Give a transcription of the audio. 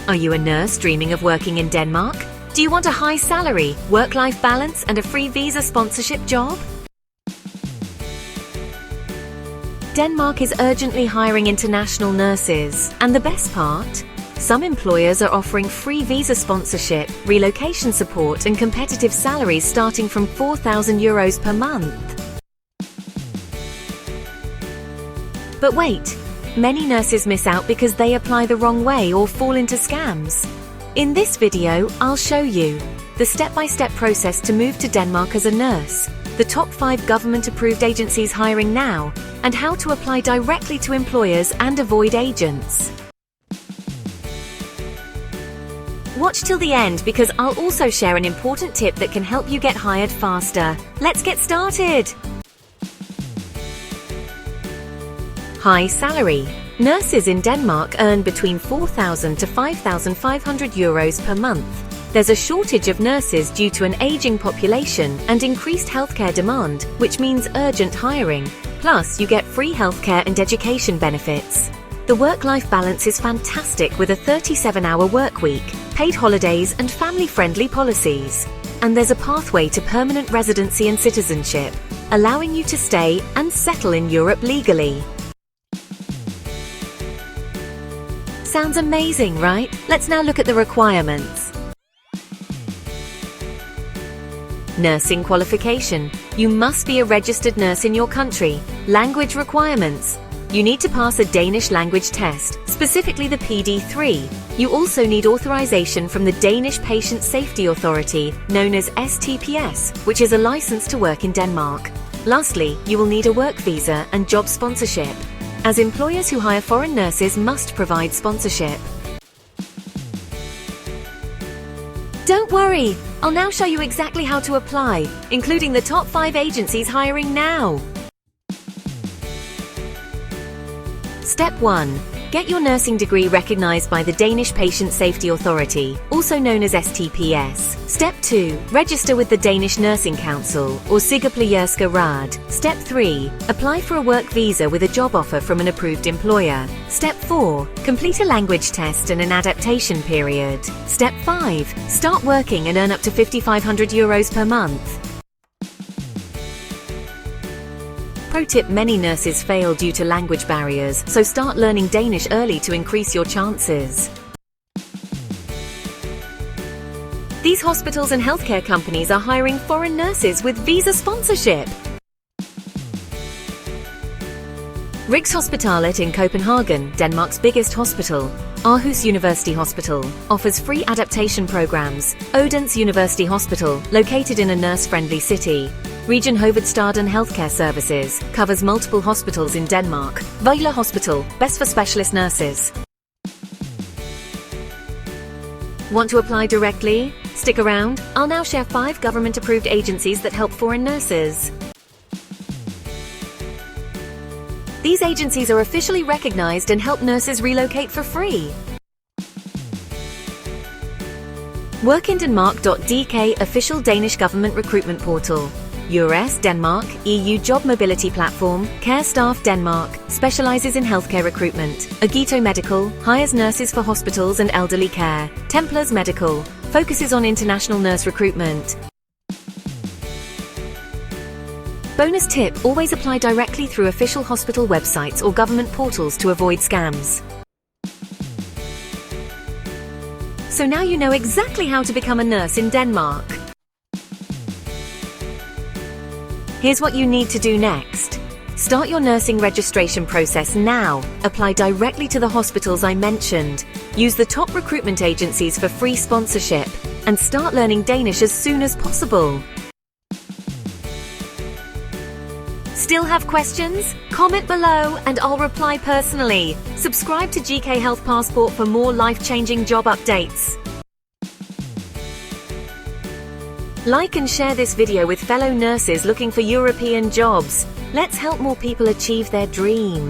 Are you a nurse dreaming of working in Denmark? Do you want a high salary, work-life balance, and a free visa sponsorship job? Denmark is urgently hiring international nurses, and the best part? Some employers are offering free visa sponsorship, relocation support, and competitive salaries starting from €4,000 per month. But wait, many nurses miss out because they apply the wrong way or fall into scams. In this video, I'll show you the step-by-step process to move to Denmark as a nurse, the top 5 government-approved agencies hiring now, and how to apply directly to employers and avoid agents. Watch till the end because I'll also share an important tip that can help you get hired faster. Let's get started! High salary. Nurses in Denmark earn between €4,000 to €5,500 per month. There's a shortage of nurses due to an aging population and increased healthcare demand, which means urgent hiring. Plus, you get free healthcare and education benefits. The work-life balance is fantastic with a 37-hour work week, paid holidays and family-friendly policies. And there's a pathway to permanent residency and citizenship, allowing you to stay and settle in Europe legally. Sounds amazing, right? Let's now look at the requirements. Nursing qualification. You must be a registered nurse in your country. Language requirements. You need to pass a Danish language test, specifically the PD3. You also need authorization from the Danish Patient Safety Authority, known as STPS, which is a license to work in Denmark. Lastly, you will need a work visa and job sponsorship, as employers who hire foreign nurses must provide sponsorship. Don't worry, I'll now show you exactly how to apply, including the top 5 agencies hiring now. Step 1. Get your nursing degree recognized by the Danish Patient Safety Authority, also known as STPS. Step 2. Register with the Danish Nursing Council, or Sygeplejerske Råd. Step 3. Apply for a work visa with a job offer from an approved employer. Step 4. Complete a language test and an adaptation period. Step 5. Start working and earn up to €5,500 per month. Pro tip: many nurses fail due to language barriers, so start learning Danish early to increase your chances. These hospitals and healthcare companies are hiring foreign nurses with visa sponsorship. Rigshospitalet in Copenhagen, Denmark's biggest hospital, Aarhus University Hospital, offers free adaptation programs. Odense University Hospital, located in a nurse-friendly city. Region Hovedstaden Healthcare Services covers multiple hospitals in Denmark. Vejle Hospital, best for specialist nurses. Want to apply directly? Stick around. I'll now share 5 government-approved agencies that help foreign nurses. These agencies are officially recognized and help nurses relocate for free. Workindenmark.dk, official Danish government recruitment portal. EURES Denmark, EU job mobility platform. Care Staff Denmark, specializes in healthcare recruitment. Agito Medical, hires nurses for hospitals and elderly care. Templars Medical, focuses on international nurse recruitment. Bonus tip: always apply directly through official hospital websites or government portals to avoid scams. So now you know exactly how to become a nurse in Denmark. Here's what you need to do next. Start your nursing registration process now. Apply directly to the hospitals I mentioned. Use the top recruitment agencies for free sponsorship. And start learning Danish as soon as possible. Still have questions? Comment below and I'll reply personally. Subscribe to GK Health Passport for more life-changing job updates. Like and share this video with fellow nurses looking for European jobs. Let's help more people achieve their dream.